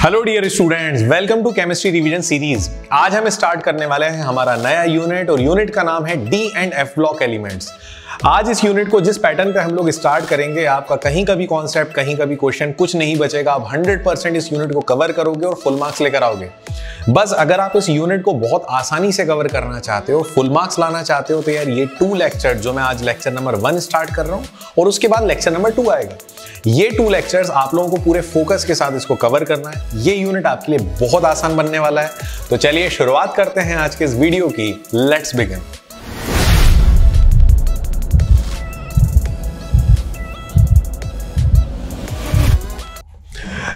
Hello dear students, welcome to chemistry revision series. आज हम start करने वाले हैं हमारा नया यूनिट और यूनिट का नाम है D and F block elements. आज इस यूनिट को जिस पैटर्न पे हम लोग स्टार्ट करेंगे, आपका कहीं का भी कॉन्सेप्ट, कहीं का भी क्वेश्चन कुछ नहीं बचेगा। आप 100% इस यूनिट को कवर करोगे और फुल मार्क्स लेकर आओगे। बस अगर आप इस यूनिट को बहुत आसानी से कवर करना चाहते हो, फुल मार्क्स लाना चाहते हो, तो यार ये 2 लेक्चर जो मैं आज लेक्चर नंबर 1 स्टार्ट कर रहा हूँ और उसके बाद लेक्चर नंबर 2 आएगा। ये 2 लेक्चर्स आप लोगों को पूरे फोकस के साथ इसको कवर करना है। ये यूनिट आपके लिए बहुत आसान बनने वाला है। तो चलिए शुरुआत करते हैं आज के इस वीडियो की। Let's begin.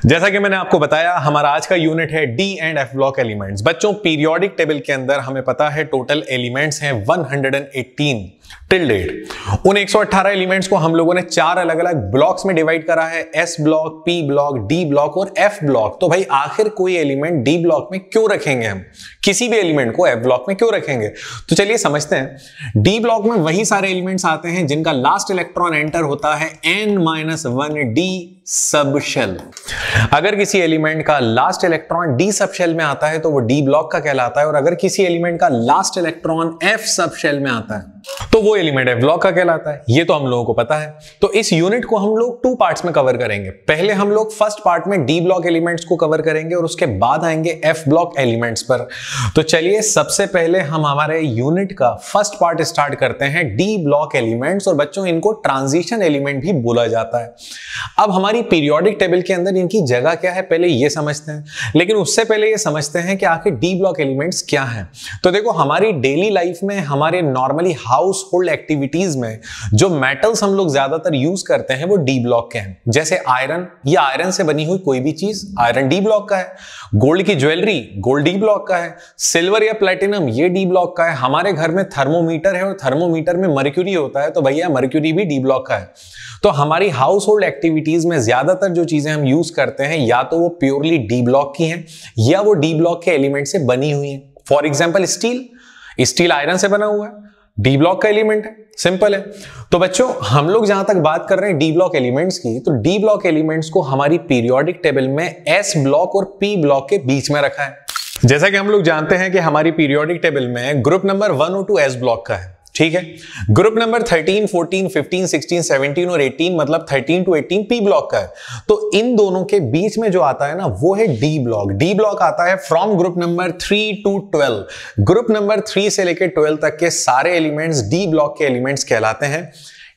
जैसा कि मैंने आपको बताया, हमारा आज का यूनिट है D and F block elements. बच्चों, पीरियोडिक टेबल के अंदर हमें पता है टोटल एलिमेंट्स हैं 118 टिल डेट। उन 118 एलिमेंट्स को हम लोगों ने 4 अलग अलग ब्लॉक्स में डिवाइड करा है, S block, P block, D block और एफ ब्लॉक। तो भाई आखिर कोई एलिमेंट डी ब्लॉक में क्यों रखेंगे हम, किसी भी एलिमेंट को एफ ब्लॉक में क्यों रखेंगे? तो चलिए समझते हैं। डी ब्लॉक में वही सारे एलिमेंट्स आते हैं जिनका लास्ट इलेक्ट्रॉन एंटर होता है n-1 डी सब शेल। अगर किसी एलिमेंट का last electron D sub shell में आता है तो वो डी ब्लॉक का कहलाता है, और अगर किसी एलिमेंट का last electron F sub shell में आता है तो वो एलिमेंट एफ ब्लॉक का कहलाता है। ये तो हम लोगों को पता है। तो इस यूनिट को हम लोग 2 पार्ट्स में कवर करेंगे। पहले हम लोग फर्स्ट पार्ट में डी ब्लॉक एलिमेंट्स को कवर करेंगे और उसके बाद आएंगे एफ ब्लॉक एलिमेंट्स पर। तो चलिए सबसे पहले हम हमारे यूनिट का फर्स्ट पार्ट स्टार्ट करते हैं, डी ब्लॉक एलिमेंट्स। और बच्चों, इनको ट्रांजिशन एलिमेंट भी बोला जाता है। अब हमारी पीरियोडिक टेबल के अंदर इनकी जगह क्या है, पहले ये समझते हैं। लेकिन उससे पहले ये समझते हैं कि आखिर डी ब्लॉक एलिमेंट्स क्या हैं। तो देखो, हमारी डेली लाइफ में, हमारे नॉर्मली हाउस होल्ड एक्टिविटीज में जो मेटल्स हम लोग ज्यादातर यूज करते हैं वो डी ब्लॉक के हैं। जैसे आयरन, या आयरन से बनी हुई कोई भी चीज, आयरन डी ब्लॉक का है। गोल्ड की ज्वेलरी, गोल्ड डी ब्लॉक का है। सिल्वर या प्लेटिनम, ये डी ब्लॉक का है। हमारे घर में थर्मोमीटर है और थर्मोमीटर में मर्क्यूरी होता है, तो भैया मर्क्यूरी भी डी ब्लॉक का है। तो हमारी हाउस होल्ड एक्टिविटीज में ज्यादातर जो चीजें हम यूज करते हैं, या तो वो प्योरली डी ब्लॉक की हैं या वो डी ब्लॉक के एलिमेंट से बनी हुई हैं। फॉर एग्जाम्पल स्टील आयरन से बना हुआ है, डी ब्लॉक का एलिमेंट है, सिंपल है। तो बच्चों, हम लोग जहां तक बात कर रहे हैं डी ब्लॉक एलिमेंट्स की, तो डी ब्लॉक एलिमेंट्स को हमारी पीरियोडिक टेबल में एस ब्लॉक और पी ब्लॉक के बीच में रखा है। जैसा कि हम लोग जानते हैं कि हमारी पीरियोडिक टेबल में ग्रुप नंबर 1 और 2 एस ब्लॉक का है, ठीक है। ग्रुप नंबर 13, 14, 15, 16, 17 और 18, मतलब 13 to 18 पी ब्लॉक का है। तो इन दोनों के बीच में जो आता है ना, वो है डी ब्लॉक। डी ब्लॉक आता है from group number 3 to 12। Group number 3 से लेकर 12 तक के सारे एलिमेंट्स डी ब्लॉक के एलिमेंट्स कहलाते हैं।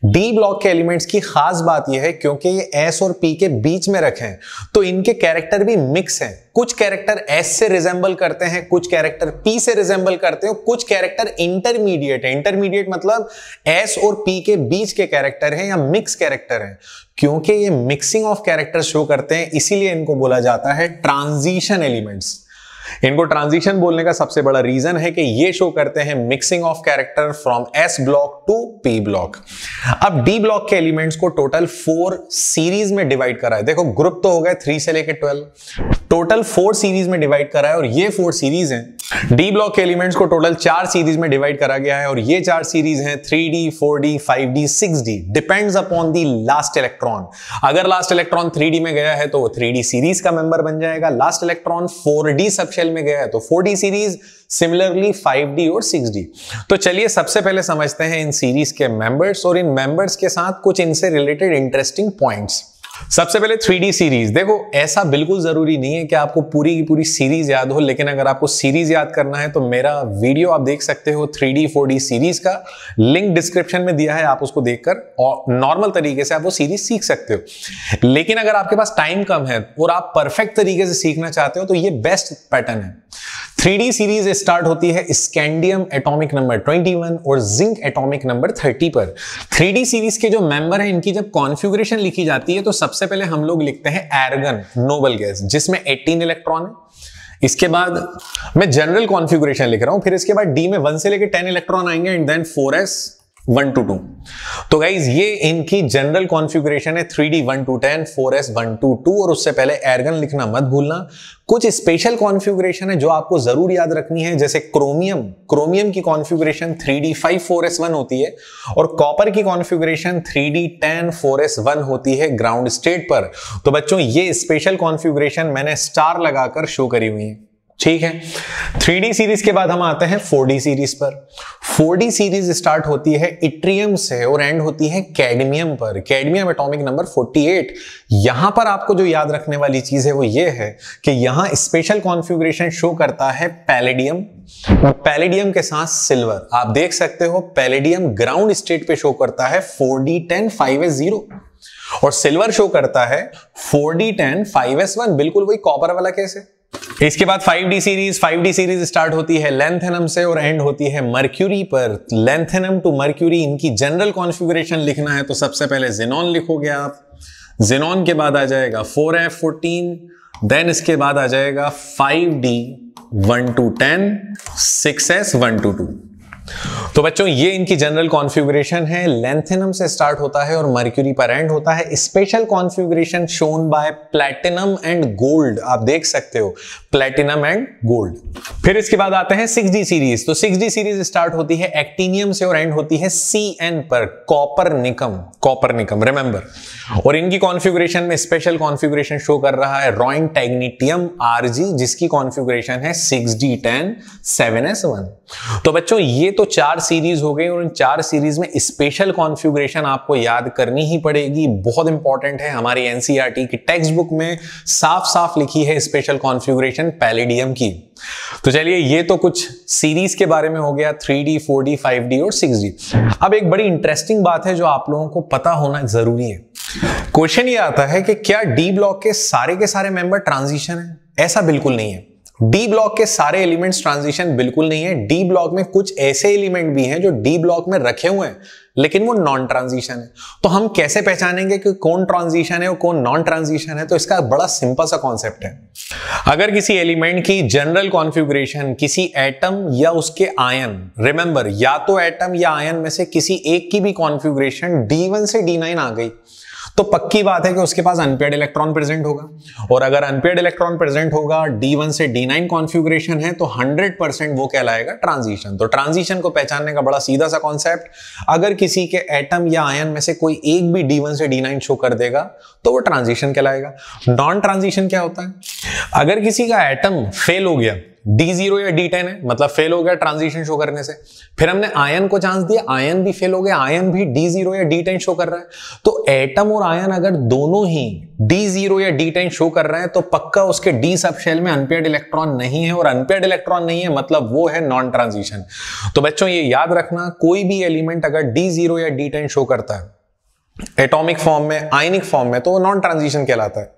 डी ब्लॉक के एलिमेंट्स की खास बात यह है क्योंकि ये एस और पी के बीच में रखे हैं, तो इनके कैरेक्टर भी मिक्स हैं। कुछ कैरेक्टर एस से रिजेंबल करते हैं, कुछ कैरेक्टर पी से रिजेंबल करते हैं, कुछ कैरेक्टर इंटरमीडिएट है। इंटरमीडिएट मतलब एस और पी के बीच के कैरेक्टर हैं या मिक्स कैरेक्टर हैं। क्योंकि ये मिक्सिंग ऑफ कैरेक्टर शो करते हैं, इसीलिए इनको बोला जाता है ट्रांजिशन एलिमेंट्स। इनको ट्रांजिशन बोलने का सबसे बड़ा रीजन है कि ये शो करते हैं mixing of character from S block to P block. अब डी ब्लॉक के एलिमेंट्स को टोटल 4 सीरीज में डिवाइड करा है। देखो, ग्रुप तो हो गए 3 से लेकर 12, टोटल 4 सीरीज में डिवाइड करा है, और ये 4 सीरीज हैं। डी ब्लॉक के एलिमेंट्स को टोटल 4 सीरीज में डिवाइड करा गया है, और ये 4 सीरीज हैं 3D, 4D, 5D, 6D। Depends upon the last electron. अगर लास्ट इलेक्ट्रॉन 3D में गया है तो वो 3D सीरीज का मेंबर बन जाएगा। लास्ट इलेक्ट्रॉन 4D सबशेल में गया है तो 4D सीरीज, सिमिलरली 5D और 6D। तो चलिए सबसे पहले समझते हैं इन सीरीज के मेंबर्स और इन मेंबर्स के साथ कुछ इनसे रिलेटेड इंटरेस्टिंग पॉइंट्स। सबसे पहले 3D सीरीज। देखो, ऐसा बिल्कुल जरूरी नहीं है कि आपको पूरी की पूरी सीरीज याद हो, लेकिन अगर आपको सीरीज याद करना है तो मेरा वीडियो आप देख सकते हो 3D 4D सीरीज का, लिंक डिस्क्रिप्शन में दिया है, आप उसको देखकर और नॉर्मल तरीके से आप वो सीरीज सीख सकते हो। लेकिन अगर आपके पास टाइम कम है और आप परफेक्ट तरीके से सीखना चाहते हो तो ये बेस्ट पैटर्न है। 3D सीरीज स्टार्ट होती है स्कैंडियम एटॉमिक नंबर 21 और जिंक एटॉमिक नंबर 30 पर। 3D सीरीज के जो मेंबर हैं, इनकी जब कॉन्फ़िगरेशन लिखी जाती है तो सबसे पहले हम लोग लिखते हैं आर्गन, नोबल गैस, जिसमें 18 इलेक्ट्रॉन है। इसके बाद मैं जनरल कॉन्फ़िगरेशन लिख रहा हूं, फिर इसके बाद डी में 1 से लेकर 10 इलेक्ट्रॉन आएंगे, एंड देन 4s 1 to 2। तो गाइज ये इनकी जनरल कॉन्फ़िगरेशन है 3D 1 to 10, 4s 1 to 2, और उससे पहले एर्गन लिखना मत भूलना। कुछ स्पेशल कॉन्फ़िगरेशन है जो आपको जरूर याद रखनी है, जैसे क्रोमियम की कॉन्फ़िगरेशन 3D 5 4s 1 होती है, और कॉपर की कॉन्फ़िगरेशन 3D 10 4s 1 होती है ग्राउंड स्टेट पर। तो बच्चों ये स्पेशल कॉन्फ़िगरेशन मैंने स्टार लगाकर शो करी हुई है, ठीक है। 3D सीरीज के बाद हम आते हैं 4D सीरीज पर। 4D सीरीज स्टार्ट होती है इट्रियम से और एंड होती है कैडमियम पर, कैडमियम एटॉमिक नंबर 48। यहां पर आपको जो याद रखने वाली चीज है वो ये है कि यहां स्पेशल कॉन्फ़िगरेशन शो करता है पैलेडियम, और पैलेडियम के साथ सिल्वर। आप देख सकते हो पैलेडियम ग्राउंड स्टेट पे शो करता है 4D 10 5s0, और सिल्वर शो करता है 4D 10 5s1, बिल्कुल वही कॉपर वाला केस है। इसके बाद 5D सीरीज स्टार्ट होती है लैंथेनम से और एंड होती है मर्क्यूरी पर। लैंथेनम टू मर्क्यूरी इनकी जनरल कॉन्फ़िगरेशन लिखना है तो सबसे पहले ज़ेनॉन लिखोगे आप, ज़ेनॉन के बाद आ जाएगा 4f14, देन इसके बाद आ जाएगा 5D 1 to 10, 6s 1 to 2। तो बच्चों ये इनकी जनरल कॉन्फ़िगरेशन है, लैंथेनम से स्टार्ट होता है और मर्क्यूरी पर एंड होता है। Special configuration shown by platinum and gold, आप देख सकते हो प्लैटिनम एंड गोल्ड। फिर इसके बाद आते हैं 6D सीरीज। तो 6D सीरीज स्टार्ट होती है एक्टिनियम से और एंड होती है Cn पर, कॉपरनिकम रिमेंबर। और इनकी कॉन्फ़िगरेशन में स्पेशल कॉन्फ़िगरेशन शो कर रहा है रोइंग टैग्नीटियम Rg, जिसकी कॉन्फ़िगरेशन है 6D 10 7s1। तो बच्चों ये तो 4 सीरीज हो गई, और इन 4 सीरीज में स्पेशल कॉन्फ़िगरेशन आपको याद करनी ही पड़ेगी, बहुत इंपॉर्टेंट है। हमारी एनसीईआरटी की टेक्स्ट बुक में साफ साफ लिखी है स्पेशल कॉन्फ़िगरेशन पैलेडियम की। तो चलिए ये तो कुछ सीरीज के बारे में हो गया, 3D 4D 5D और 6D। अब एक बड़ी इंटरेस्टिंग बात है जो आप लोगों को पता होना जरूरी है। क्वेश्चन ये आता है कि क्या डी ब्लॉक के सारे मेंबर ट्रांजिशन है? ऐसा बिल्कुल नहीं है। डी ब्लॉक के सारे एलिमेंट्स ट्रांजिशन बिल्कुल नहीं है। डी ब्लॉक में कुछ ऐसे एलिमेंट भी हैं जो डी ब्लॉक में रखे हुए हैं लेकिन वो नॉन ट्रांजिशन है। तो हम कैसे पहचानेंगे कि कौन ट्रांजिशन है और कौन नॉन ट्रांजिशन है? तो इसका बड़ा सिंपल सा कॉन्सेप्ट है। अगर किसी एलिमेंट की जनरल कॉन्फ़िगरेशन किसी एटम या उसके आयन, रिमेंबर या तो एटम या आयन में से किसी एक की भी कॉन्फ़िगरेशन D1 से D9 आ गई तो पक्की बात है कि उसके पास अनपेयर्ड इलेक्ट्रॉन प्रेजेंट होगा, और अगर अनपेयर्ड इलेक्ट्रॉन प्रेजेंट होगा, D1 से D9 कॉन्फ़िगरेशन है, तो 100% वो कहलाएगा ट्रांजिशन। तो ट्रांजिशन को पहचानने का बड़ा सीधा सा कॉन्सेप्ट, अगर किसी के एटम या आयन में से कोई एक भी D1 से D9 शो कर देगा तो वो ट्रांजिशन कहलाएगा। नॉन ट्रांजिशन क्या होता है? अगर किसी का एटम फेल हो गया, D0 या D10 है, मतलब फेल हो गया ट्रांजिशन शो करने से, फिर हमने आयन को चांस दिया, आयन भी फेल हो गया, आयन भी D0 या D10 शो कर रहा है, तो एटम और आयन अगर दोनों ही D0 या D10 शो कर रहे हैं तो पक्का उसके D सब शेल में अनपेयर्ड इलेक्ट्रॉन नहीं है, और अनपेयर्ड इलेक्ट्रॉन नहीं है मतलब वो है नॉन ट्रांजिशन। तो बच्चों ये याद रखना, कोई भी एलिमेंट अगर D0 या D10 शो करता है एटॉमिक फॉर्म में, आयनिक फॉर्म में, तो वो नॉन ट्रांजिशन कहलाता है।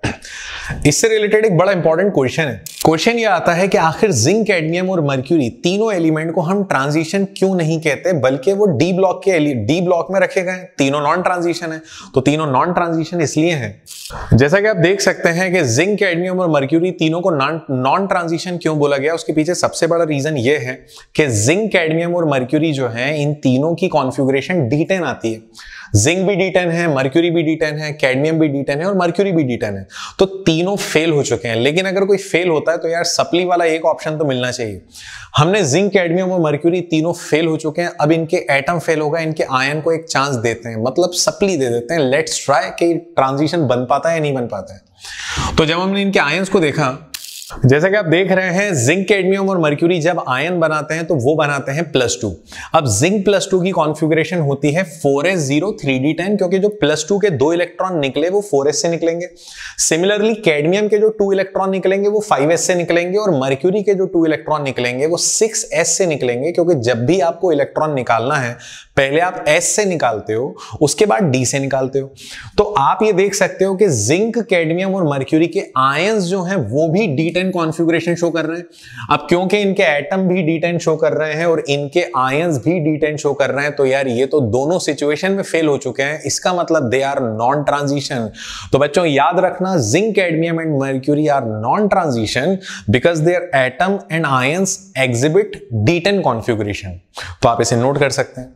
इससे रिलेटेड एक बड़ा इंपॉर्टेंट क्वेश्चन है। क्वेश्चन ये आता है कि आखिर जिंक, कैडमियम और मर्क्यूरी तीनों एलिमेंट को हम ट्रांजिशन क्यों नहीं कहते, बल्कि वो डी ब्लॉक में रखे गए? तीनों नॉन ट्रांजिशन है। तो तीनों नॉन ट्रांजिशन इसलिए हैं, जैसा कि आप देख सकते हैं कि जिंक, कैडमियम और मर्क्यूरी तीनों को नॉन ट्रांजिशन क्यों बोला गया, उसके पीछे सबसे बड़ा रीजन ये है कि जिंक, कैडमियम और मर्क्यूरी जो है, इन तीनों की कॉन्फ़िगरेशन D10 आती है। जिंक भी D10 है, मर्क्यूरी भी D10 है, कैडमियम भी D10 है और मर्क्यूरी भी D10 है। तो तीनों फेल हो चुके हैं, लेकिन अगर कोई फेल होता है तो यार सप्ली वाला एक ऑप्शन तो मिलना चाहिए। हमने जिंक, कैडमियम और मर्क्यूरी तीनों फेल हो चुके हैं, अब इनके एटम फेल होगा, इनके आयन को एक चांस देते हैं, मतलब सप्ली दे देते हैं, लेट्स ट्राई कि ट्रांजिशन बन पाता है या नहीं बन पाता है। तो जब हमने इनके आयंस को देखा, जैसा कि आप देख रहे हैं, जिंक, कैडमियम और मर्क्यूरी जब आयन बनाते हैं तो वो बनाते हैं +2। अब जिंक +2 की कॉन्फ़िगरेशन होती है 4s0 3d10, क्योंकि जो +2 के 2 इलेक्ट्रॉन निकले वो 4s से निकलेंगे। सिमिलरली कैडमियम के जो 2 इलेक्ट्रॉन निकलेंगे वो 5s से निकलेंगे, और मर्क्यूरी के जो 2 इलेक्ट्रॉन निकलेंगे वो 6s से निकलेंगे, क्योंकि जब भी आपको इलेक्ट्रॉन निकालना है पहले आप s से निकालते हो, उसके बाद d से निकालते हो। तो आप ये देख सकते हो कि जिंक, कैडमियम और मर्क्यूरी के आयंस जो हैं वो भी D10 कॉन्फ़िगरेशन शो कर रहे हैं। अब क्योंकि इनके एटम भी D10 शो कर रहे हैं और इनके आयंस भी D10 शो कर रहे हैं, तो यार ये तो दोनों सिचुएशन में फेल हो चुके हैं, इसका मतलब दे आर नॉन ट्रांजिशन। तो बच्चों याद रखना, zinc, cadmium and mercury are non transition because their atom and ions exhibit D10 configuration. तो आप इसे नोट कर सकते हैं।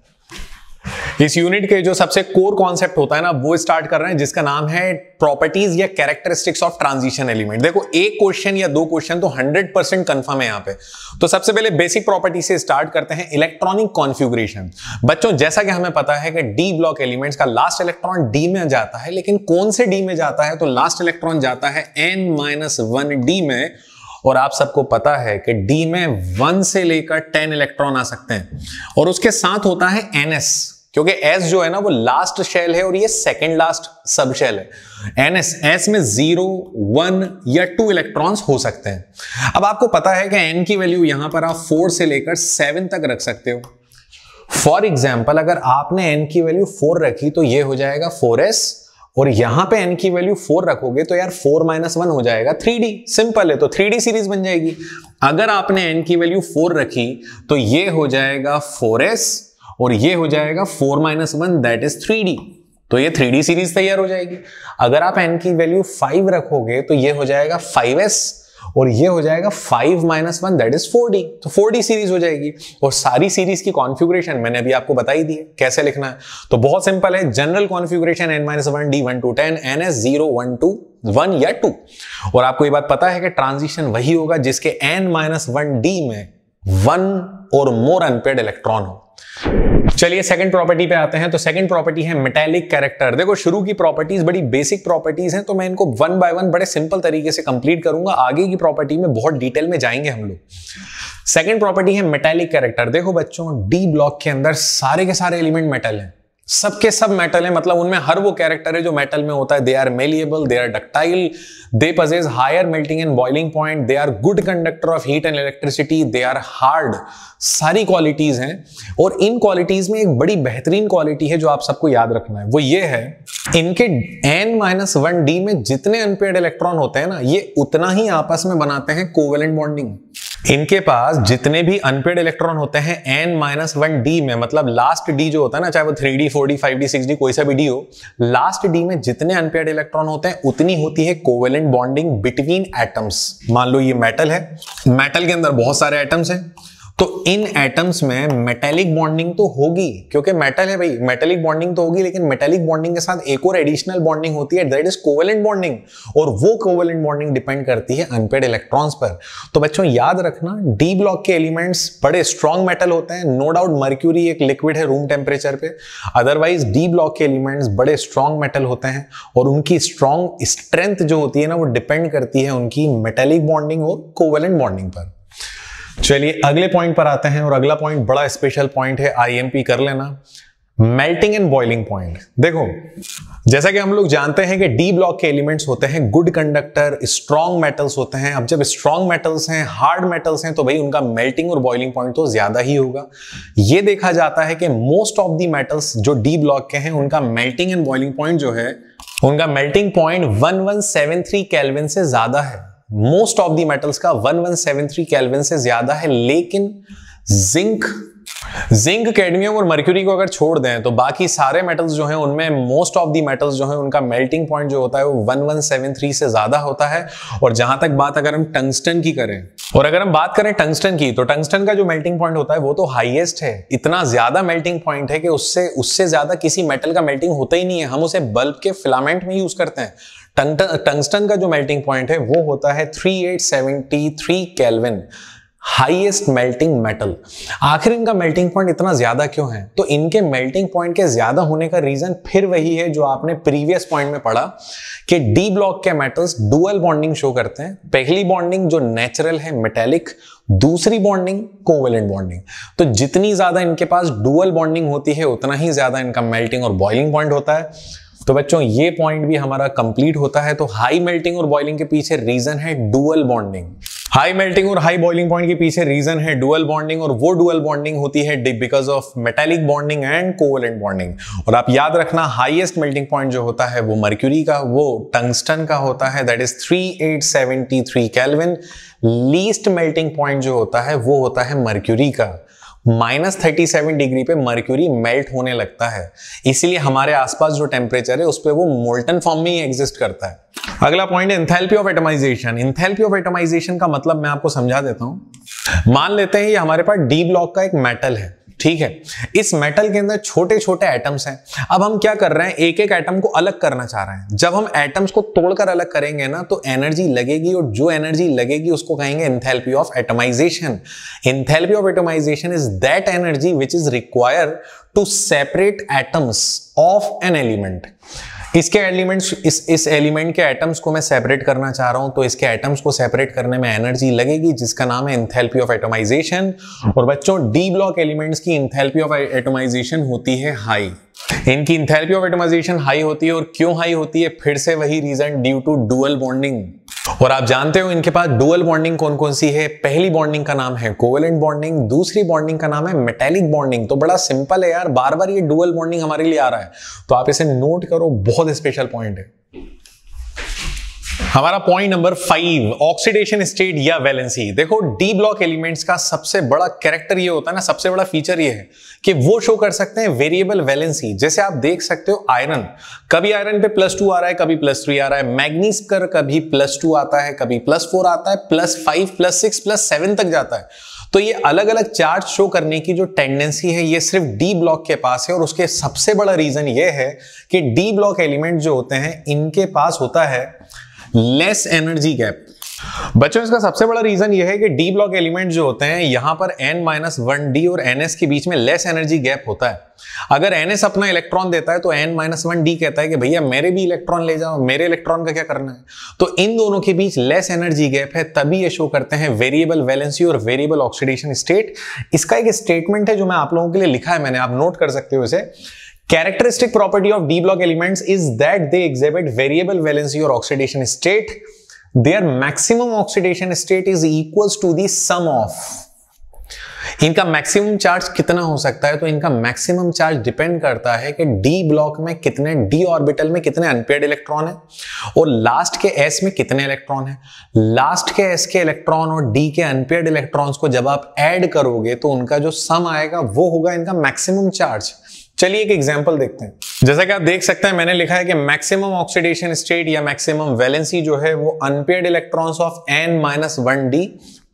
इस यूनिट के जो सबसे कोर कॉन्सेप्ट होता है ना, वो स्टार्ट कर रहे हैं, जिसका नाम है प्रॉपर्टीज या कैरेक्टरिस्टिक्स ऑफ ट्रांजिशन एलिमेंट। देखो एक क्वेश्चन या दो क्वेश्चन तो 100% कंफर्म है यहाँ पे। तो सबसे पहले बेसिक प्रॉपर्टी से स्टार्ट करते हैं, इलेक्ट्रॉनिक कॉन्फ़िगरेशन। बच्चों जैसा कि हमें पता है कि डी ब्लॉक एलिमेंट्स का लास्ट इलेक्ट्रॉन डी में जाता है, लेकिन कौन से डी में जाता है? तो लास्ट इलेक्ट्रॉन जाता है n-1 डी में, और आप सबको पता है कि डी में 1 से लेकर 10 इलेक्ट्रॉन आ सकते हैं, और उसके साथ होता है ns, क्योंकि s जो है ना वो लास्ट शेल है और ये सेकंड लास्ट सब शेल है। s में 0, 1 या 2 इलेक्ट्रॉन्स हो सकते हैं। अब आपको पता है कि n की वैल्यू यहां पर आप 4 से लेकर 7 तक रख सकते हो। फॉर एग्जाम्पल अगर आपने n की वैल्यू 4 रखी तो ये हो जाएगा 4s, और यहां पे n की वैल्यू 4 रखोगे तो यार 4 - 1 हो जाएगा 3d। सिंपल है, तो 3d सीरीज बन जाएगी। अगर आपने n की वैल्यू 4 रखी तो ये हो जाएगा 4s, और ये हो जाएगा 4 - 1 दैट इज 3d, तो ये 3d सीरीज तैयार हो जाएगी। अगर आप n की वैल्यू 5 रखोगे तो ये हो जाएगा 5s, और ये हो जाएगा 5 - 1 दैट इज 4d, तो 4d सीरीज हो जाएगी। और सारी सीरीज की कॉन्फ़िगरेशन मैंने अभी आपको बताई दी है कैसे लिखना है, तो बहुत सिंपल है। General configuration n-1 d 1 to 10, ns 0 1 2 1 या 2। और आपको ये बात पता है कि ट्रांजिशन वही होगा जिसके n-1 d में 1 और मोर अनपेयर्ड इलेक्ट्रॉन हो। चलिए सेकंड प्रॉपर्टी पे आते हैं। तो सेकंड प्रॉपर्टी है मेटालिक कैरेक्टर। देखो शुरू की प्रॉपर्टीज बड़ी बेसिक प्रॉपर्टीज हैं, तो मैं इनको 1 by 1 बड़े सिंपल तरीके से कंप्लीट करूंगा। आगे की प्रॉपर्टी में बहुत डिटेल में जाएंगे हम लोग। सेकंड प्रॉपर्टी है मेटालिक कैरेक्टर। देखो बच्चों डी ब्लॉक के अंदर सारे के सारे एलिमेंट मेटल हैं, सबके सब मेटल है, मतलब उनमें हर वो कैरेक्टर है जो मेटल में होता है। They are malleable, they are ductile, they possess higher melting and boiling point, they are good conductor of heat and electricity, they are hard. सारी क्वालिटीज हैं, और इन क्वालिटीज में एक बड़ी बेहतरीन क्वालिटी है जो आप सबको याद रखना है, वो ये है इनके n-1 d में जितने अनपेयर्ड इलेक्ट्रॉन होते हैं ना, ये उतना ही आपस में बनाते हैं कोवेलेंट बॉन्डिंग। इनके पास जितने भी अनपेयर्ड इलेक्ट्रॉन होते हैं n-1 d में, मतलब लास्ट d जो होता है ना, चाहे वो 3d 4d 5d 6d कोई सा भी d हो, लास्ट d में जितने अनपेयर्ड इलेक्ट्रॉन होते हैं उतनी होती है कोवेलेंट बॉन्डिंग बिटवीन एटम्स। मान लो ये मेटल है, मेटल के अंदर बहुत सारे एटम्स हैं, तो इन एटम्स में मेटेलिक बॉन्डिंग तो होगी, क्योंकि मेटल है भाई, मेटेलिक बॉन्डिंग तो होगी, लेकिन मेटेलिक बॉन्डिंग के साथ एक और एडिशनल बॉन्डिंग होती है, दैट इज कोवेलेंट बॉन्डिंग, और वो कोवेलेंट बॉन्डिंग डिपेंड करती है अनपेयर्ड इलेक्ट्रॉन्स पर। तो बच्चों याद रखना, डी ब्लॉक के एलिमेंट्स बड़े स्ट्रॉन्ग मेटल होते हैं। नो डाउट मर्क्यूरी एक लिक्विड है रूम टेम्परेचर पे, अदरवाइज डी ब्लॉक के एलिमेंट्स बड़े स्ट्रॉन्ग मेटल होते हैं, और उनकी स्ट्रॉन्ग स्ट्रेंथ जो होती है ना, वो डिपेंड करती है उनकी मेटेलिक बॉन्डिंग और कोवेलेंट बॉन्डिंग पर। चलिए अगले पॉइंट पर आते हैं, और अगला पॉइंट बड़ा स्पेशल पॉइंट है, आईएमपी कर लेना, मेल्टिंग एंड बॉइलिंग पॉइंट। देखो जैसा कि हम लोग जानते हैं कि डी ब्लॉक के एलिमेंट्स होते हैं गुड कंडक्टर, स्ट्रॉन्ग मेटल्स होते हैं। अब जब स्ट्रॉन्ग मेटल्स हैं, हार्ड मेटल्स हैं, तो भाई उनका मेल्टिंग और बॉइलिंग पॉइंट तो ज्यादा ही होगा। ये देखा जाता है कि मोस्ट ऑफ दी मेटल्स जो डी ब्लॉक के हैं, उनका मेल्टिंग एंड बॉइलिंग पॉइंट जो है, उनका मेल्टिंग पॉइंट 1173 केल्विन से ज्यादा है। मोस्ट ऑफ दी मेटल्स का 1173 केल्विन से ज्यादा है, लेकिन जिंक कैडमियम और मर्क्यूरी को अगर छोड़ दें तो बाकी सारे मेटल्स जो हैं उनमें मोस्ट ऑफ दी मेटल्स जो हैं उनका मेल्टिंग पॉइंट जो होता है वो 1173 से ज्यादा होता है। और जहां तक बात अगर हम टंगस्टन की करें, और अगर हम बात करें टंगस्टन की, तो टंगस्टन का जो मेल्टिंग पॉइंट होता है वो तो हाईएस्ट है। इतना ज्यादा मेल्टिंग पॉइंट है कि उससे ज्यादा किसी मेटल का मेल्टिंग होता ही नहीं है। हम उसे बल्ब के फिलामेंट में यूज करते हैं। टंगस्टन का जो मेल्टिंग पॉइंट है वो होता है 3873 केल्विन, हाईएस्ट मेल्टिंग मेटल। आखिर इनका मेल्टिंग पॉइंट इतना ज्यादा क्यों है? तो इनके मेल्टिंग पॉइंट के ज्यादा होने का रीजन फिर वही है जो आपने प्रीवियस पॉइंट में पढ़ा, कि डी ब्लॉक के मेटल्स डुअल बॉन्डिंग शो करते हैं। पहली बॉन्डिंग जो नेचुरल है मेटेलिक, दूसरी बॉन्डिंग कोवेलेंट बॉन्डिंग। तो जितनी ज्यादा इनके पास डुअल बॉन्डिंग होती है उतना ही ज्यादा इनका मेल्टिंग और बॉइलिंग पॉइंट होता है। तो बच्चों ये पॉइंट भी हमारा कंप्लीट होता है। तो हाई मेल्टिंग और बॉइलिंग के पीछे रीजन है डुअल बॉन्डिंग। हाई मेल्टिंग और हाई बॉइलिंग पॉइंट के पीछे रीजन है डुअल बॉन्डिंग, और वो डुअल बॉन्डिंग होती है because of metallic bonding and covalent bonding. और आप याद रखना, हाईएस्ट मेल्टिंग पॉइंट जो होता है वो मर्क्यूरी का, वो टंगस्टन का होता है, that is 3873 kelvin. Least melting point जो होता है वो होता है मर्क्यूरी का, -37 डिग्री पे मर्क्यूरी मेल्ट होने लगता है। इसीलिए हमारे आसपास जो टेम्परेचर है उस पे वो मोल्टन फॉर्म में ही एग्जिस्ट करता है। अगला पॉइंट है enthalpy of atomization. Enthalpy of atomization का मतलब मैं आपको समझा देता हूं। मान लेते हैं ये हमारे पास डी ब्लॉक का एक मेटल है, ठीक है। इस मेटल के अंदर छोटे छोटे एटम्स हैं। अब हम क्या कर रहे हैं, एक एक एटम को अलग करना चाह रहे हैं। जब हम एटम्स को तोड़कर अलग करेंगे ना तो एनर्जी लगेगी, और जो एनर्जी लगेगी उसको कहेंगे enthalpy of atomization. Enthalpy of atomization is that energy which is required to separate atoms of an element. इसके एलिमेंट्स, इस एलिमेंट के एटम्स को मैं सेपरेट करना चाह रहा हूं, तो इसके एटम्स को सेपरेट करने में एनर्जी लगेगी जिसका नाम है एंथैल्पी ऑफ एटमाइजेशन। और बच्चों डी ब्लॉक एलिमेंट्स की एंथैल्पी ऑफ एटमाइजेशन होती है हाई। इनकी एंथैल्पी ऑफ एटमाइजेशन हाई होती है, और क्यों हाई होती है, फिर से वही reason, due to dual bonding. और आप जानते हो इनके पास डुअल बॉन्डिंग कौन कौन सी है। पहली बॉन्डिंग का नाम है कोवेलेंट बॉन्डिंग, दूसरी बॉन्डिंग का नाम है मेटालिक बॉन्डिंग। तो बड़ा सिंपल है यार, बार बार ये डुअल बॉन्डिंग हमारे लिए आ रहा है, तो आप इसे नोट करो, बहुत स्पेशल पॉइंट है। हमारा पॉइंट नंबर 5, ऑक्सीडेशन स्टेट या वैलेंसी। देखो डी ब्लॉक एलिमेंट्स का सबसे बड़ा कैरेक्टर ये होता है ना, सबसे बड़ा फीचर ये है कि वो शो कर सकते हैं वेरिएबल वैलेंसी। जैसे आप देख सकते हो आयरन, कभी आयरन पे +2 आ रहा है, कभी +3 आ रहा है। मैग्नीज कर कभी +2 आता है, कभी +4 आता है, +5, +6, +7 तक जाता है। तो ये अलग अलग चार्ज शो करने की जो टेंडेंसी है ये सिर्फ डी ब्लॉक के पास है। और उसके सबसे बड़ा रीजन ये है कि डी ब्लॉक एलिमेंट जो होते हैं इनके पास होता है लेस एनर्जी गैप। बच्चों इसका सबसे बड़ा रीजन यह है कि डी ब्लॉक एलिमेंट जो होते हैं यहां पर n-1d और ns के बीच में लेस एनर्जी गैप होता है। अगर ns अपना इलेक्ट्रॉन देता है तो n-1d कहता है कि भैया मेरे भी इलेक्ट्रॉन ले जाओ, मेरे इलेक्ट्रॉन का क्या करना है। तो इन दोनों के बीच लेस एनर्जी गैप है, तभी ये शो करते हैं वेरिएबल वैलेंसी और वेरिएबल ऑक्सीडेशन स्टेट। इसका एक स्टेटमेंट है जो मैं आप लोगों के लिए लिखा है मैंने, आप नोट कर सकते हो इसे। Characteristic property of d block elements is that they exhibit variable valency or oxidation state. Their maximum oxidation state is equals to the sum of. इनका मैक्सिमम चार्ज कितना हो सकता है, तो इनका मैक्सिमम चार्ज डिपेंड करता है कि डी ब्लॉक में कितने, डी ऑर्बिटल में कितने अनपेयर्ड इलेक्ट्रॉन है और लास्ट के एस में कितने इलेक्ट्रॉन है। लास्ट के एस के इलेक्ट्रॉन और डी के अनपेयर्ड इलेक्ट्रॉन्स को जब आप ऐड करोगे तो उनका जो सम आएगा वो होगा इनका मैक्सिमम चार्ज। चलिए एक एग्जांपल देखते हैं। जैसा कि आप देख सकते हैं मैंने लिखा है कि मैक्सिमम ऑक्सीडेशन स्टेट या मैक्सिमम वैलेंसी जो है वो unpaired electrons of n-1d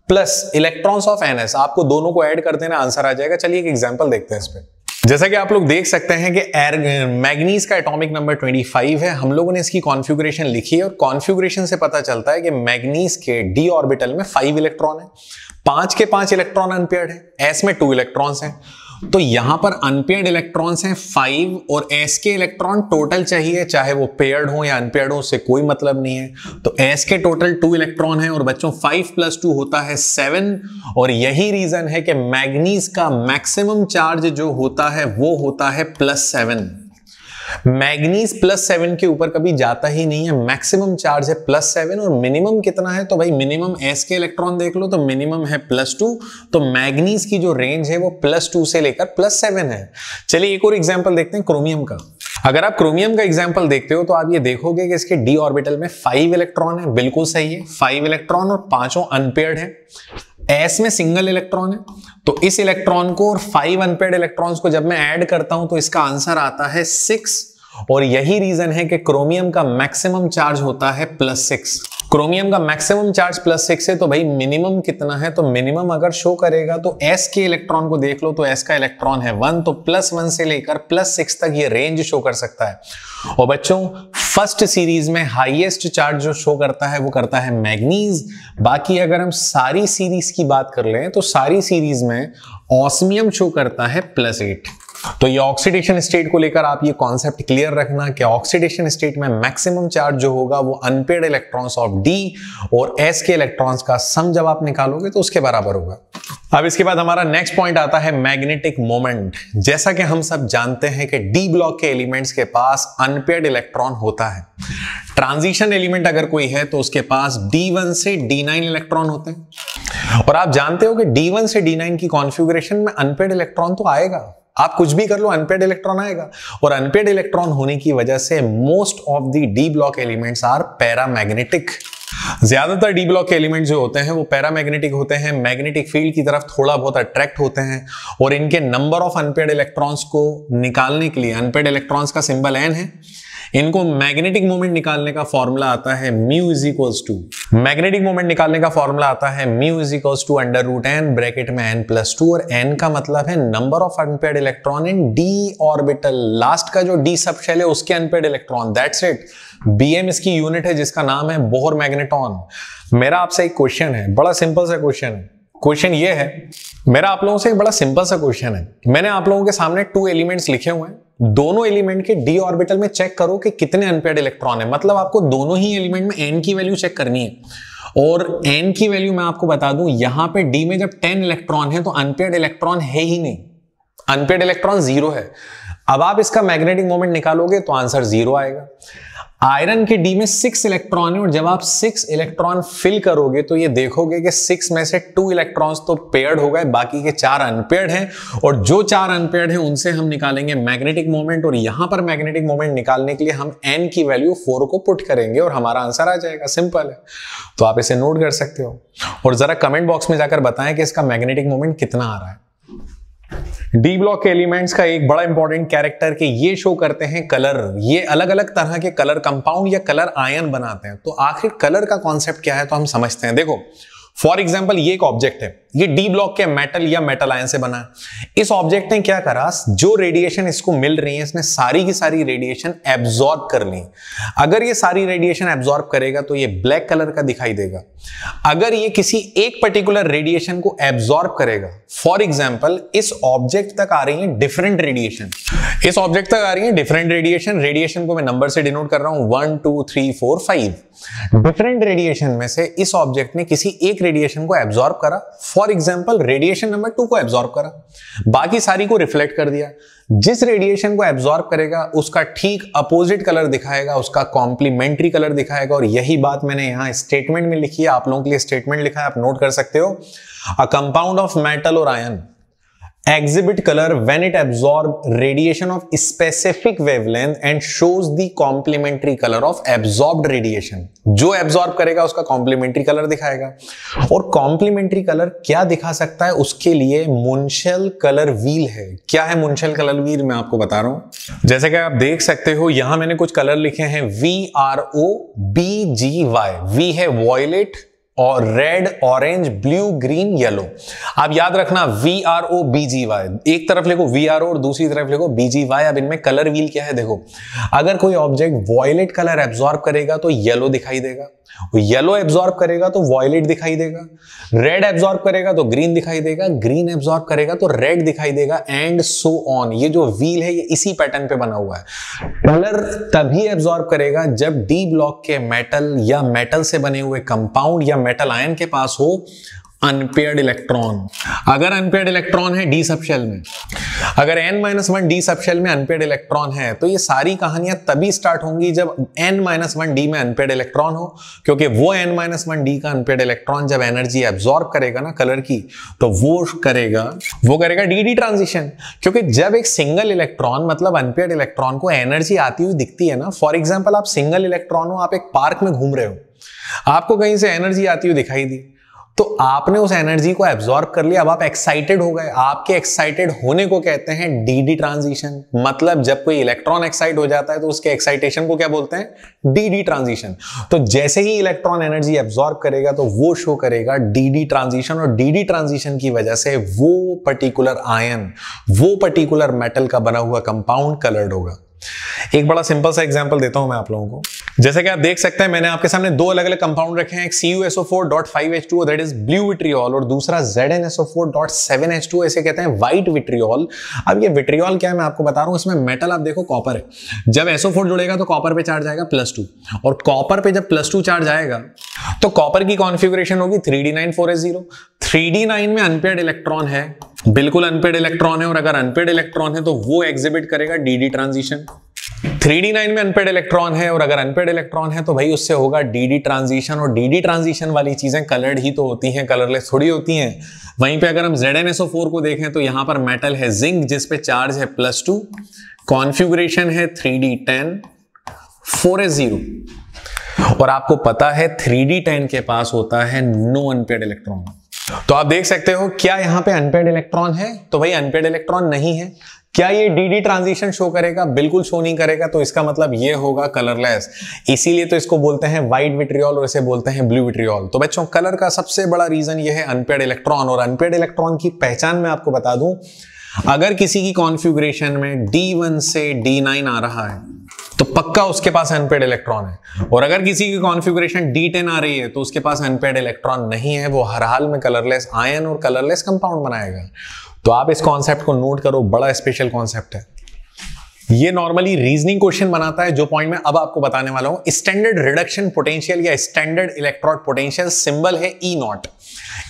plus electrons of ns। आपको दोनों को ऐड कर देना, आंसर आ जाएगा। चलिए एक एग्जांपल देखते हैं इस पे। जैसा कि आप लोग देख सकते हैं कि मैग्नीज का एटॉमिक नंबर 25 है। हम लोगों ने इसकी कॉन्फ़िगरेशन लिखी है और कॉन्फ़िगरेशन से पता चलता है कि मैग्नीज के डी ऑर्बिटल में 5 इलेक्ट्रॉन है, 5 के 5 इलेक्ट्रॉन अनपेयर्ड है, एस में 2 इलेक्ट्रॉन्स हैं। तो यहां पर अनपेयर्ड इलेक्ट्रॉन्स हैं 5 और एस के इलेक्ट्रॉन टोटल चाहिए, चाहे वो पेयर्ड हो या अनपेयर्ड हो, उससे कोई मतलब नहीं है। तो एस के टोटल 2 इलेक्ट्रॉन है और बच्चों 5 + 2 होता है 7। और यही रीजन है कि मैग्नीज का मैक्सिमम चार्ज जो होता है वो होता है +7। मैग्नीज +7 के ऊपर कभी जाता ही नहीं है, मैक्सिमम चार्ज है +7। और मिनिमम कितना है, तो भाई मिनिमम एस के इलेक्ट्रॉन देख लो तो मिनिमम है +2। तो मैग्नीज की जो रेंज है वो +2 से लेकर +7 है। चलिए एक और एग्जांपल देखते हैं क्रोमियम का। अगर आप क्रोमियम का एग्जांपल देखते हो तो आप ये देखोगे कि इसके डी ऑर्बिटल में 5 इलेक्ट्रॉन है, बिल्कुल सही है, 5 इलेक्ट्रॉन और 5 अनपेयर्ड है। एस में सिंगल इलेक्ट्रॉन है, तो इस इलेक्ट्रॉन को और 5 अनपेयर्ड इलेक्ट्रॉन्स को जब मैं ऐड करता हूं तो इसका आंसर आता है 6। और यही रीजन है कि क्रोमियम का मैक्सिमम चार्ज होता है +6। क्रोमियम का मैक्सिमम चार्ज +6 है, तो भाई मिनिमम कितना है, तो मिनिमम अगर शो करेगा तो एस के इलेक्ट्रॉन को देख लो तो एस का इलेक्ट्रॉन है 1, तो +1 से लेकर +6 तक ये रेंज शो कर सकता है। और बच्चों फर्स्ट सीरीज में हाईएस्ट चार्ज जो शो करता है वो करता है मैग्नीज। बाकी अगर हम सारी सीरीज की बात कर लें तो सारी सीरीज में ऑस्मियम शो करता है +8। तो ये ऑक्सीडेशन स्टेट को लेकर आप ये कॉन्सेप्ट क्लियर रखना कि ऑक्सीडेशन स्टेट में मैक्सिमम चार्ज जो होगा वो अनपेयर्ड इलेक्ट्रॉन्स ऑफ डी और एस के इलेक्ट्रॉन्स का सम जब आप निकालोगे तो उसके बराबर होगा। अब इसके बाद हमारा नेक्स्ट पॉइंट आता है मैग्नेटिक मोमेंट। जैसा कि हम सब जानते हैं कि डी ब्लॉक के एलिमेंट्स के पास अनपेयर्ड इलेक्ट्रॉन होता है। ट्रांजिशन एलिमेंट अगर कोई है तो उसके पास D1 से D9 इलेक्ट्रॉन होते हैं। और आप जानते हो कि D1 से D9 की कॉन्फ़िगरेशन में अनपेयर्ड इलेक्ट्रॉन तो आएगा, आप कुछ भी कर लो अनपेयर्ड इलेक्ट्रॉन आएगा। और अनपेयर्ड इलेक्ट्रॉन होने की वजह से most of the D block elements are paramagnetic. ज्यादातर डी ब्लॉक के एलिमेंट जो होते हैं वो पैरामैग्नेटिक होते हैं, मैग्नेटिक फील्ड की तरफ थोड़ा बहुत अट्रैक्ट होते हैं। और इनके नंबर ऑफ अनपेयर्ड इलेक्ट्रॉन्स को निकालने के लिए, अनपेयर्ड इलेक्ट्रॉन्स का सिंबल N है, इनको मैग्नेटिक मोमेंट निकालने का फॉर्मूला आता है mu is equals to, magnetic moment निकालने का फॉर्मूला आता है mu is equals to under root N bracket में n+2, और n का मतलब है number of unpaired electron in d orbital, last का जो d सब शेल है उसके unpaired electron, that's it. bm इसकी यूनिट है जिसका नाम है बोहर मैग्नेटॉन। मेरा आपसे एक क्वेश्चन है, बड़ा सिंपल सा क्वेश्चन है। क्वेश्चन ये है, मेरा आप लोगों से एक बड़ा सिंपल सा क्वेश्चन है। मैंने आप लोगों के सामने 2 एलिमेंट्स लिखे हुए हैं, दोनों एलिमेंट के d ऑर्बिटल में चेक करो कि कितने अनपेयर्ड इलेक्ट्रॉन है। मतलब आपको दोनों ही एलिमेंट में n की वैल्यू चेक करनी है, और n की वैल्यू मैं आपको बता दूं, यहां पे d में जब 10 इलेक्ट्रॉन है तो अनपेयर्ड इलेक्ट्रॉन है ही नहीं, अनपेयर्ड इलेक्ट्रॉन 0 है। अब आप इसका मैग्नेटिक मोमेंट निकालोगे तो आंसर 0 आएगा। आयरन के डी में 6 इलेक्ट्रॉन है, और जब आप 6 इलेक्ट्रॉन फिल करोगे तो ये देखोगे कि 6 में से 2 इलेक्ट्रॉन्स तो पेयर्ड हो गए, बाकी के 4 अनपेयर्ड हैं, और जो 4 अनपेयर्ड हैं उनसे हम निकालेंगे मैग्नेटिक मोमेंट, और यहां पर मैग्नेटिक मोमेंट निकालने के लिए हम n की वैल्यू 4 को पुट करेंगे और हमारा आंसर आ जाएगा। सिंपल है, तो आप इसे नोट कर सकते हो, और जरा कमेंट बॉक्स में जाकर बताएं कि इसका मैग्नेटिक मोमेंट कितना आ रहा है। डी ब्लॉक के एलिमेंट्स का एक बड़ा इंपॉर्टेंट कैरेक्टर कि ये शो करते हैं कलर, ये अलग अलग तरह के कलर कंपाउंड या कलर आयन बनाते हैं। तो आखिर कलर का कॉन्सेप्ट क्या है तो हम समझते हैं। देखो फॉर एग्जाम्पल ये एक ऑब्जेक्ट है, ये डी ब्लॉक के मेटल या मेटल आयन से बना है। इस ऑब्जेक्ट ने क्या करा, जो रेडिएशन इसको मिल रही है इसने सारी की सारी रेडिएशन एब्जॉर्ब कर ली। अगर ये सारी रेडिएशन एब्जॉर्ब करेगा तो ये ब्लैक कलर का दिखाई देगा। अगर ये किसी एक पर्टिकुलर रेडिएशन को एब्जॉर्ब करेगा, फॉर एग्जाम्पल इस ऑब्जेक्ट तक आ रही है डिफरेंट रेडिएशन, इस ऑब्जेक्ट तक आ रही है डिफरेंट रेडिएशन, रेडिएशन को मैं नंबर से डिनोट कर रहा हूं 1 2 3 4 5। डिफरेंट रेडिएशन में से इस ऑब्जेक्ट ने किसी एक रेडिएशन को एब्जॉर्ब करा, फॉर एग्जाम्पल रेडिएशन नंबर 2 को एब्जॉर्ब करा, बाकी सारी को रिफ्लेक्ट कर दिया। जिस रेडिएशन को एब्जॉर्ब करेगा उसका ठीक अपोजिट कलर दिखाएगा, उसका कॉम्प्लीमेंट्री कलर दिखाएगा, और यही बात मैंने यहां स्टेटमेंट में लिखी है, आप लोगों के लिए स्टेटमेंट लिखा है, आप नोट कर सकते हो। अ कंपाउंड ऑफ मेटल और ion exhibit color when it absorb radiation of specific wavelength and shows the complementary color of absorbed radiation। जो absorb करेगा उसका complementary color दिखाएगा, और complementary color क्या दिखा सकता है, उसके लिए मुंशल कलर व्हील है। क्या है मुंशल कलर व्हील, मैं आपको बता रहा हूं। जैसे कि आप देख सकते हो यहां मैंने कुछ कलर लिखे हैं VROBGY। V है वॉयलेट और red, orange, blue, green, yellow. आप याद रखना VROBGY, एक तरफ लिखो VRO और दूसरी तरफ लिखो BGY। अब इनमें कलर व्हील क्या है, देखो अगर कोई ऑब्जेक्ट वॉयलेट कलर एब्जॉर्ब करेगा तो येलो दिखाई देगा, येलो एब्जॉर्ब करेगा तो वॉयलेट दिखाई देगा, रेड एब्जॉर्ब करेगा तो ग्रीन दिखाई देगा, ग्रीन एब्जॉर्ब करेगा तो रेड दिखाई देगा, एंड सो ऑन। ये जो व्हील है ये इसी पैटर्न पे बना हुआ है। कलर तभी एब्जॉर्ब करेगा जब डी ब्लॉक के मेटल या मेटल से बने हुए कंपाउंड या मेटल आयन के पास हो अनपेयर्ड इलेक्ट्रॉन। अगर अनपेयर्ड इलेक्ट्रॉन है डी सब शेल में, अगर n-1 डी सब शेल में अनपेयर्ड इलेक्ट्रॉन है, तो ये सारी कहानियां तभी स्टार्ट होंगी जब n-1 डी में अनपेयर्ड इलेक्ट्रॉन हो, क्योंकि वो n-1 डी का अनपेयर्ड इलेक्ट्रॉन जब एनर्जी एब्जॉर्ब करेगा ना कलर की, तो वो करेगा डी ट्रांजिशन। क्योंकि जब एक सिंगल इलेक्ट्रॉन मतलब अनपेयर्ड इलेक्ट्रॉन को एनर्जी आती हुई दिखती है ना, फॉर एग्जाम्पल आप सिंगल इलेक्ट्रॉन हो, आप एक पार्क में घूम रहे हो, आपको कहीं से एनर्जी आती हुई दिखाई दी, तो आपने उस एनर्जी को एब्जॉर्ब कर लिया, अब आप एक्साइटेड हो गए। आपके एक्साइटेड होने को कहते हैं डी ट्रांजिशन। मतलब जब कोई इलेक्ट्रॉन एक्साइट हो जाता है तो उसके एक्साइटेशन को क्या बोलते हैं, डी ट्रांजिशन। तो जैसे ही इलेक्ट्रॉन एनर्जी एब्जॉर्ब करेगा तो वो शो करेगा डी ट्रांजिशन, और डी ट्रांजिशन की वजह से वो पर्टिकुलर आयन, वो पर्टिकुलर मेटल का बना हुआ कंपाउंड कलर्ड होगा। एक बड़ा सिंपल सा एग्जांपल देता हूं मैं आप लोगों को। जैसे कि आप देख सकते हैं मैंने आपके सामने 2 अलग अलग कंपाउंड रखे हैं, एक CuSO4.5H2 that is blue vitriol, और दूसरा ZnSO4.7H2, इसे कहते हैं व्हाइट विट्रियोल। अब ये विट्रियोल क्या है मैं आपको बता रहा हूं, इसमें मेटल आप देखो कॉपर है। जब SO4 जुड़ेगा तो कॉपर पे चार्ज आएगा +2, और कॉपर पे जब +2 चार्ज आएगा तो कॉपर की कॉन्फ़िगरेशन होगी 3d9 3d9 में अनपेयर्ड इलेक्ट्रॉन है, बिल्कुल अनपेयर्ड इलेक्ट्रॉन है, और अगर अनपेयर्ड इलेक्ट्रॉन है तो वो एग्जिबिट करेगा डी ट्रांजिशन। 3d9 में अनपेयर्ड इलेक्ट्रॉन है, और अगर अनपेयर्ड इलेक्ट्रॉन है तो भाई उससे होगा डी ट्रांजिशन, और डी ट्रांजिशन वाली चीजें कलर्ड ही तो होती हैं, कलरलेस थोड़ी होती हैं। वहीं पे अगर हम ZnSO4 को देखें तो यहां पर मेटल है जिंक जिस पे चार्ज है +2, कॉन्फ़िगरेशन है 3d10 4s0, और आपको पता है 3d10 के पास होता है नो अनपेयर्ड इलेक्ट्रॉन। तो आप देख सकते हो क्या यहां पे अनपेयर्ड इलेक्ट्रॉन है, तो भाई अनपेयर्ड इलेक्ट्रॉन नहीं है। क्या ये डी ट्रांजिशन शो करेगा? बिल्कुल शो नहीं करेगा, तो इसका मतलब ये होगा कलरलेस। इसीलिए तो इसको बोलते हैं व्हाइट विट्रियोल और इसे बोलते हैं ब्लू विट्रियोल। तो बच्चों कलर का सबसे बड़ा रीजन ये है अनपेयर्ड इलेक्ट्रॉन। और अनपेयर्ड इलेक्ट्रॉन की पहचान मैं आपको बता दूं, अगर किसी की कॉन्फ़िगरेशन में D1 से D9 आ रहा है तो पक्का उसके पास अनपेयर्ड इलेक्ट्रॉन है, और अगर किसी की कॉन्फ़िगरेशन D10 आ रही है तो उसके पास अनपेयर्ड इलेक्ट्रॉन नहीं है, वो हर हाल में कलरलेस आयन और कलरलेस कंपाउंड बनाएगा। तो आप इस कॉन्सेप्ट को नोट करो, बड़ा स्पेशल कॉन्सेप्ट है। ये नॉर्मली रीजनिंग क्वेश्चन बनाता है, जो पॉइंट मैं अब आपको बताने वाला हूं। स्टैंडर्ड रिडक्शन पोटेंशियल या स्टैंडर्ड इलेक्ट्रोड पोटेंशियल, सिंबल है E0।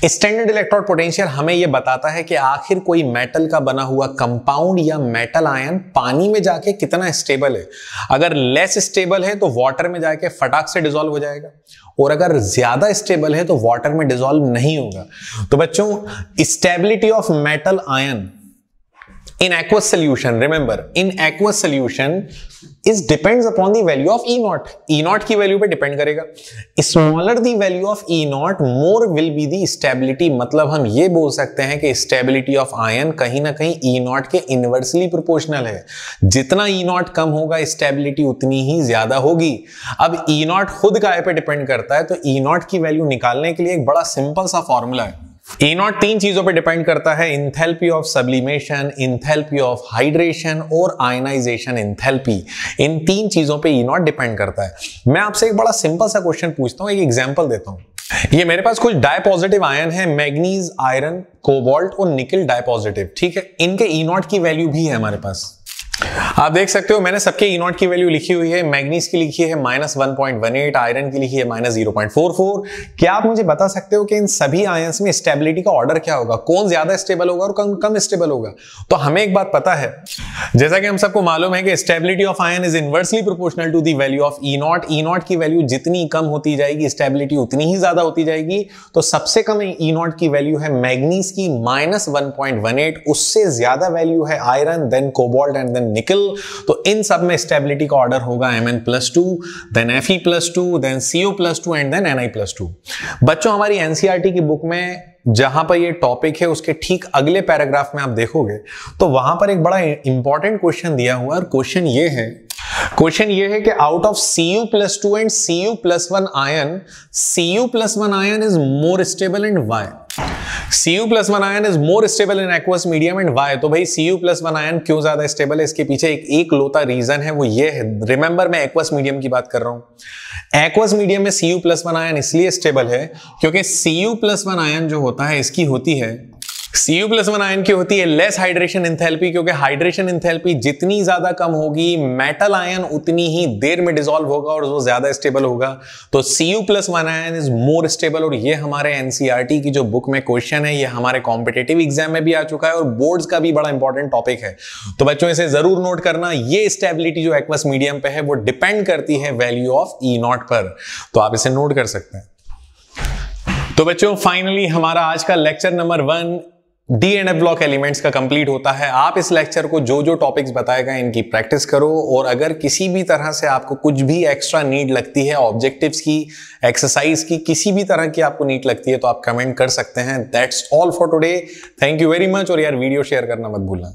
स्टैंडर्ड इलेक्ट्रोड पोटेंशियल हमें यह बताता है कि आखिर कोई मेटल का बना हुआ कंपाउंड या मेटल आयन पानी में जाके कितना स्टेबल है। अगर लेस स्टेबल है तो वाटर में जाके फटाक से डिसॉल्व हो जाएगा, और अगर ज्यादा स्टेबल है तो वाटर में डिसॉल्व नहीं होगा। तो बच्चों stability of metal ion in aqueous solution, remember in aqueous solution is depends upon the value of E0। E0 की वैल्यू पे डिपेंड करेगा। Smaller the value of E0 more will be the stability. मतलब हम ये बोल सकते हैं कि स्टेबिलिटी ऑफ आयन कहीं ना कहीं E0 के इनवर्सली प्रोपोर्शनल है। जितना E0 कम होगा स्टेबिलिटी उतनी ही ज्यादा होगी। अब E0 खुद काय पे डिपेंड करता है, तो E0 की वैल्यू निकालने के लिए एक बड़ा सिंपल सा फॉर्मूला है। E0 तीन चीजों पे डिपेंड करता है, enthalpy of sublimation, enthalpy of hydration और आयनाइजेशन इंथैल्पी। इन तीन चीजों पे E0 डिपेंड करता है। मैं आपसे एक बड़ा सिंपल सा क्वेश्चन पूछता हूं, एक एग्जांपल देता हूं। ये मेरे पास कुछ डायपॉजिटिव आयन है, मैग्नीज, आयरन, कोबाल्ट और निकल डायपॉजिटिव, ठीक है। इनके E0 की वैल्यू भी है हमारे पास। आप देख सकते हो मैंने सबके E0 की वैल्यू लिखी हुई है। मैग्नीज की लिखी है -1.18, आयरन की लिखी है -0.44। क्या आप मुझे बता सकते हो कि इन सभी आयंस में स्टेबिलिटी का ऑर्डर क्या होगा? कौन ज्यादा स्टेबल होगा और कौन कम स्टेबल होगा? तो हमें एक बात पता है, जैसा कि हम सबको मालूम है कि stability of ion is inversely proportional to the value of E0। E0 की वैल्यू जितनी कम होती जाएगी स्टेबिलिटी उतनी ही ज्यादा होती जाएगी। तो सबसे कम E0 की वैल्यू है मैग्नीज की -1.18, उससे ज्यादा वैल्यू है iron, then cobalt and then nickel. तो इन सब में स्टेबिलिटी का ऑर्डर होगा Mn+2, then Fe+2, then Co+2 and then Ni+2। बच्चों हमारी एनसीईआरटी की बुक में जहां पर ये टॉपिक है उसके ठीक अगले पैराग्राफ में आप देखोगे तो वहां पर एक बड़ा इंपॉर्टेंट क्वेश्चन दिया हुआ है। और क्वेश्चन ये है कि out of Cu+2 and Cu+1 ion, Cu+1 ion is more stable and why? Cu+1 ion is more stable in aqueous medium and why? तो भाई Cu+1 आयन क्यों ज्यादा स्टेबल है, इसके पीछे एक लोता रीजन है, वो ये है। रिमेंबर मैं एक्वस मीडियम की बात कर रहा हूं। एक्वस मीडियम में Cu+1 आयन इसलिए स्टेबल है क्योंकि Cu+1 आयन जो होता है इसकी होती है, Cu+1 आयन की होती है लेस हाइड्रेशन इंथैल्पी, क्योंकि हाइड्रेशन इंथैल्पी जितनी ज्यादा कम होगी मेटल आयन उतनी ही देर में डिसॉल्व होगा और वो ज्यादा स्टेबल होगा। तो Cu+1 ion is more stable. और ये हमारे एनसीईआरटी की जो बुक में क्वेश्चन है, ये हमारे कॉम्पिटिटिव एग्जाम में भी आ चुका है और बोर्ड्स का भी बड़ा इंपॉर्टेंट टॉपिक है। तो बच्चों इसे जरूर नोट करना, ये स्टेबिलिटी जो एक्वस मीडियम पे है वो डिपेंड करती है वैल्यू ऑफ E0 पर। तो आप इसे नोट कर सकते हैं। तो बच्चों फाइनली हमारा आज का lecture number 1 D and F block elements का कंप्लीट होता है। आप इस लेक्चर को जो जो टॉपिक्स बताए गए इनकी प्रैक्टिस करो, और अगर किसी भी तरह से आपको कुछ भी एक्स्ट्रा नीड लगती है, ऑब्जेक्टिव्स की, एक्सरसाइज की, किसी भी तरह की आपको नीड लगती है तो आप कमेंट कर सकते हैं। That's all for today. Thank you very much. और यार वीडियो शेयर करना मत भूलना।